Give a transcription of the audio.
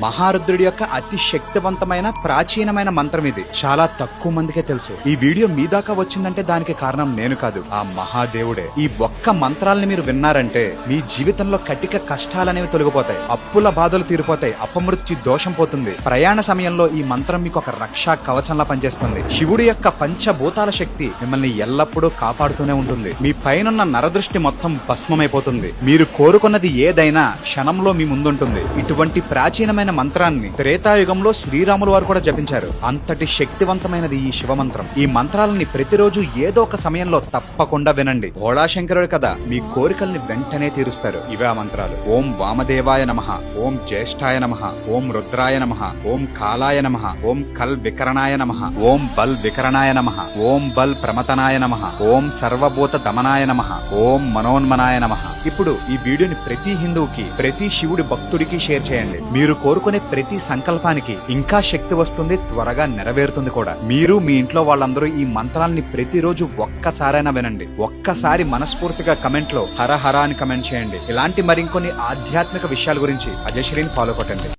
మహారుద్రుడి యొక్క అతి శక్తివంతమైన ప్రాచీనమైన మంత్రం ఇది. చాలా తక్కువ మందికే తెలుసు. ఈ వీడియో మీ దాకా వచ్చిందంటే దానికి కారణం నేను కాదు, ఆ మహాదేవుడే. ఈ ఒక్క మంత్రాలని మీరు విన్నారంటే మీ జీవితంలో కటిక కష్టాలనేవి తొలగిపోతాయి, అప్పుల బాధలు తీరిపోతాయి, అపమృత్యు దోషం పోతుంది. ప్రయాణ సమయంలో ఈ మంత్రం మీకు ఒక రక్షా కవచంలా పనిచేస్తుంది. శివుడి యొక్క పంచభూతాల శక్తి మిమ్మల్ని ఎల్లప్పుడూ కాపాడుతూనే ఉంటుంది. మీ పైనున్న నరదృష్టి మొత్తం భస్మమైపోతుంది. మీరు కోరుకున్నది ఏదైనా క్షణంలో మీ ముందుంటుంది. ఇటువంటి ప్రాచీనమైన మంత్రాన్ని త్రేతాయుగంలో శ్రీరాములు వారు కూడా జపించారు. అంతటి శక్తివంతమైనది ఈ శివ మంత్రం. ఈ మంత్రాలని ప్రతిరోజు ఏదో ఒక సమయంలో తప్పకుండా వినండి. భోళాశంకరుడు కదా మీ కోరికల్ని వెంటనే తీరుస్తారు. ఇవే ఆ మంత్రాలు. ఓం వామదేవాయ నమః, ఓం జ్యేష్ఠాయ నమః, ఓం రుద్రాయ నమః, ఓం కాలాయ నమః, ఓం కల్ వికరణాయ నమః, ఓం బల్ వికరణాయ నమః, ఓం బల్ ప్రమతనాయ నమః, ఓం సర్వభూత దమనాయ నమః, ఓం మనోన్మనాయ నమః. ఇప్పుడు ఈ వీడియోని ప్రతి హిందువుకి, ప్రతి శివుడి భక్తుడికి షేర్ చేయండి. మీరు కోరుకునే ప్రతి సంకల్పానికి ఇంకా శక్తి వస్తుంది, త్వరగా నెరవేరుతుంది కూడా. మీరు మీ ఇంట్లో వాళ్ళందరూ ఈ మంత్రాల్ని ప్రతిరోజు ఒక్కసారైనా వినండి. ఒక్కసారి మనస్ఫూర్తిగా కమెంట్ లో హర హర అని కమెంట్ చేయండి. ఇలాంటి మరికొన్ని ఆధ్యాత్మిక విషయాల గురించి అజయశ్రీని ఫాలో కొట్టండి.